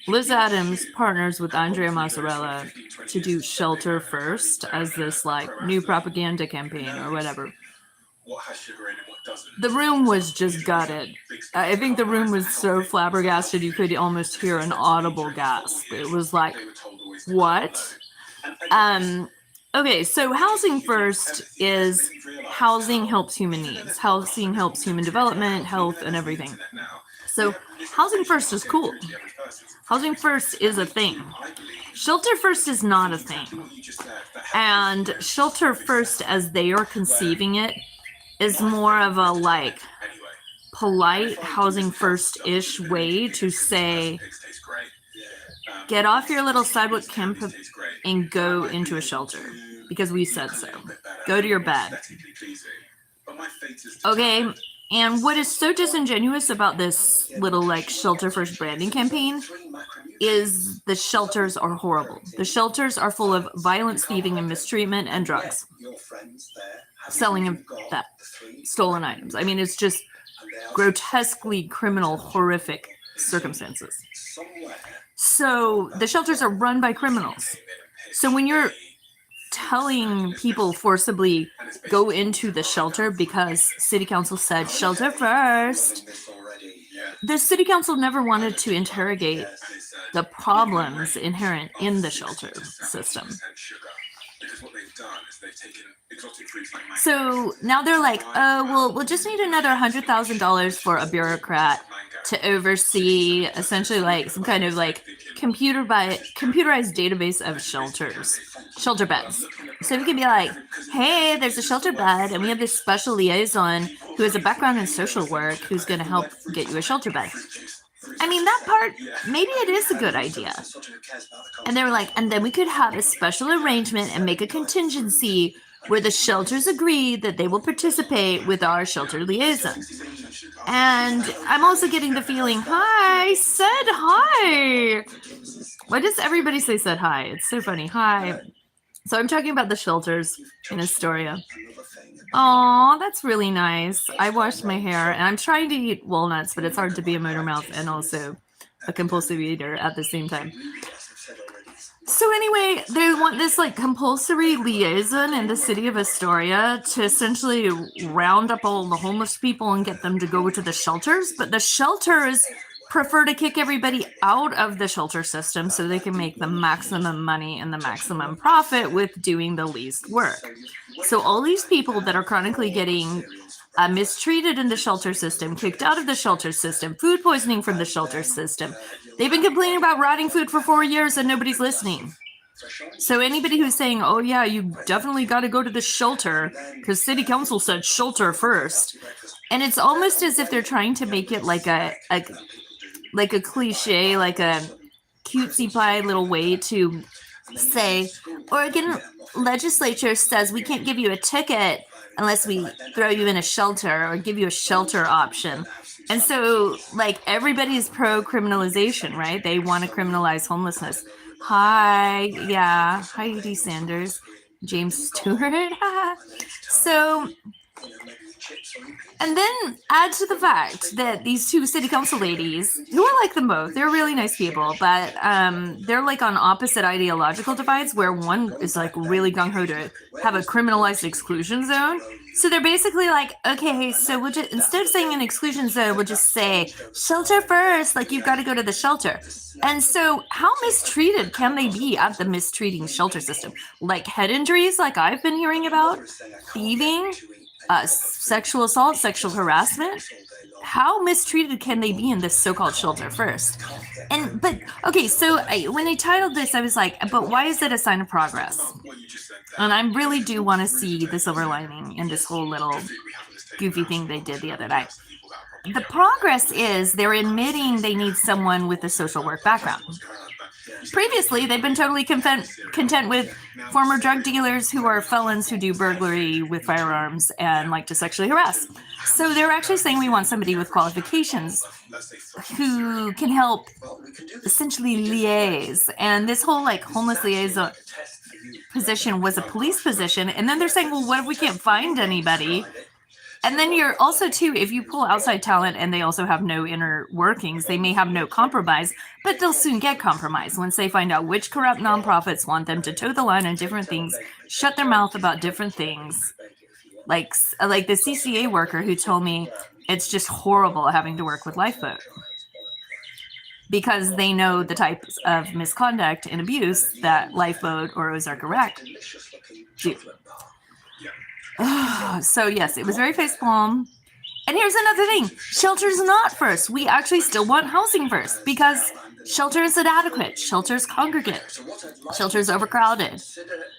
Liz Adams partners with Andrea Mozzarella to do Shelter First as this like new propaganda campaign or whatever. The room was just gutted. I think the room was so flabbergasted you could almost hear an audible gasp. It was like, what? Okay, so Housing First is housing helps human needs. Housing helps human development, health, and everything. So Housing First is cool. Housing First is a thing. Shelter First is not a thing. And Shelter First, as they are conceiving it, is more of a like polite Housing First-ish way to say, get off your little sidewalk camp and go into a shelter because we said so. Go to your bed. Okay, and what is so disingenuous about this little like Shelter First branding campaign is the shelters are horrible. The shelters are full of violence, thieving, and mistreatment and drugs. Selling of that stolen items. I mean, it's just grotesquely criminal, horrific circumstances. So the shelters are run by criminals. So when you're telling people forcibly go into the shelter because city council said shelter first, the city council never wanted to interrogate the problems inherent in the shelter system. So now they're like, oh, well, we'll just need another $100,000 for a bureaucrat to oversee essentially like some kind of like computerized database of shelter beds. So we can be like, hey, there's a shelter bed and we have this special liaison who has a background in social work who's going to help get you a shelter bed. I mean, that part, maybe it is a good idea. And they were like, and then we could have a special arrangement and make a contingency where the shelters agree that they will participate with our shelter liaison. And I'm also getting the feeling, hi, said hi. Why does everybody say said hi? It's so funny. Hi. So I'm talking about the shelters in Astoria. Oh, that's really nice. I washed my hair and I'm trying to eat walnuts, but it's hard to be a motor mouth and also a compulsive eater at the same time. So anyway, they want this like compulsory liaison in the city of Astoria to essentially round up all the homeless people and get them to go to the shelters. But the shelters prefer to kick everybody out of the shelter system so they can make the maximum money and the maximum profit with doing the least work. So all these people that are chronically getting mistreated in the shelter system, kicked out of the shelter system, food poisoning from the shelter system, they've been complaining about rotting food for 4 years and nobody's listening. So anybody who's saying, oh yeah, you definitely got to go to the shelter because city council said shelter first. And it's almost as if they're trying to make it like a cliche, like a cutesy pie little way to say, Oregon legislature says we can't give you a ticket unless we throw you in a shelter or give you a shelter option. And so, like, everybody's pro-criminalization, right? They want to criminalize homelessness. Hi, yeah. Hi, Edie Sanders. James Stewart. So, and then add to the fact that these two city council ladies, who I like them both, they're really nice people, but they're like on opposite ideological divides where one is like really gung-ho to have a criminalized exclusion zone. So they're basically like, okay, so we'll just, instead of saying an exclusion zone, we'll just say shelter first, like you've got to go to the shelter. And so how mistreated can they be at the mistreating shelter system? Like head injuries, like I've been hearing about, thieving, sexual assault, sexual harassment. How mistreated can they be in this so-called shelter first? But okay, so when I titled this, I was like, but why is it a sign of progress? And I really do want to see the silver lining in this whole little goofy thing they did the other night. The progress is they're admitting they need someone with a social work background. Previously, they've been totally content with former drug dealers who are felons who do burglary with firearms and like to sexually harass. So they're actually saying we want somebody with qualifications who can help essentially liaise. And this whole like homeless liaison position was a police position. And then they're saying, well, what if we can't find anybody? And then you're also too, if you pull outside talent and they also have no inner workings, they may have no compromise, but they'll soon get compromised once they find out which corrupt nonprofits want them to toe the line on different things, shut their mouth about different things. Like the CCA worker who told me it's just horrible having to work with Lifeboat because they know the types of misconduct and abuse that Lifeboat or Ozark Iraq do. So yes, it was very facepalm. And here's another thing. Shelter's not first. We actually still want housing first because shelter is inadequate. Shelter is congregate. Shelter is overcrowded.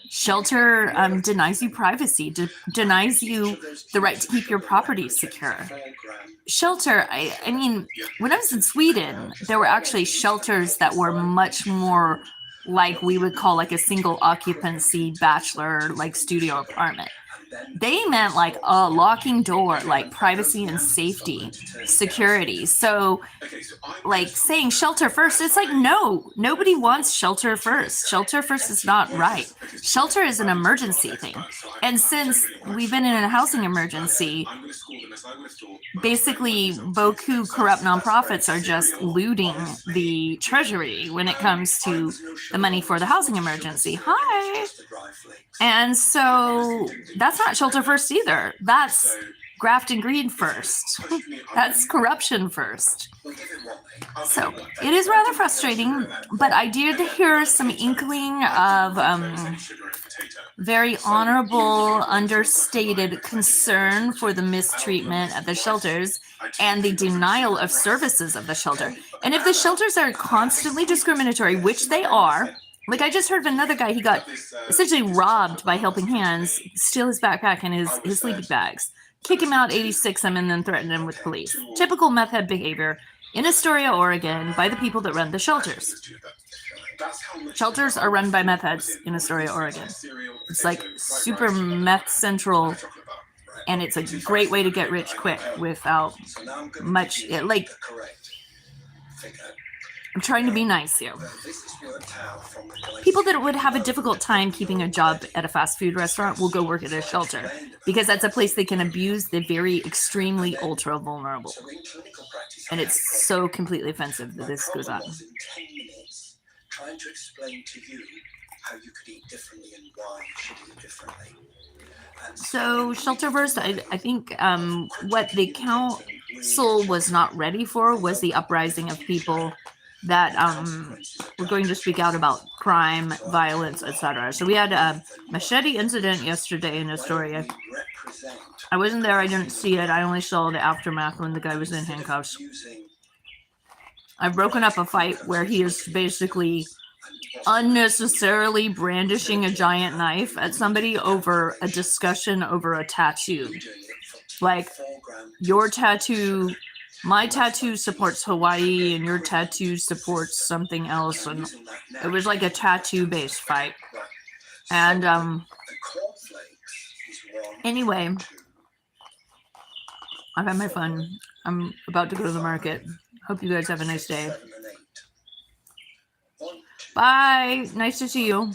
Shelter denies you privacy, denies you the right to keep your property secure. Shelter, I mean, when I was in Sweden, there were actually shelters that were much more like we would call like a single occupancy bachelor, like studio apartment. They meant like a locking door, like privacy and safety, security. So like saying shelter first, it's like, no, nobody wants shelter first. Shelter first is not right. Shelter is an emergency thing. And since we've been in a housing emergency, basically beaucoup corrupt nonprofits are just looting the treasury when it comes to the money for the housing emergency. Hi. And so that's not shelter first either. That's graft and greed first. That's corruption first. So it is rather frustrating, but I did hear some inkling of very honorable, understated concern for the mistreatment at the shelters and the denial of services of the shelter. And if the shelters are constantly discriminatory, which they are, like I just heard of another guy, he got essentially robbed by Helping Hands, steal his backpack and his sleeping bags, kick him out, 86 him, and then threaten him with police. Typical meth head behavior in Astoria, Oregon, by the people that run the shelters. Shelters are run by meth heads in Astoria, Oregon. It's like super meth central, and it's a great way to get rich quick without much, like, I'm trying to be nice here. People that would have a difficult time keeping a job at a fast food restaurant will go work at a shelter because that's a place they can abuse the very extremely ultra vulnerable. And it's so completely offensive that this goes on. Trying to explain to you how you could eat differently and why you should eat differently. So Shelterverse, I think what the council was not ready for was the uprising of people that were going to speak out about crime, violence, etc. So we had a machete incident yesterday in Astoria. I wasn't there, I didn't see it. I only saw the aftermath when the guy was in handcuffs. I've broken up a fight where he is basically unnecessarily brandishing a giant knife at somebody over a discussion over a tattoo. Like, your tattoo, my tattoo supports Hawaii and your tattoo supports something else, and it was like a tattoo-based fight. And anyway, I've had my fun. I'm about to go to the market. Hope you guys have a nice day. Bye. Nice to see you.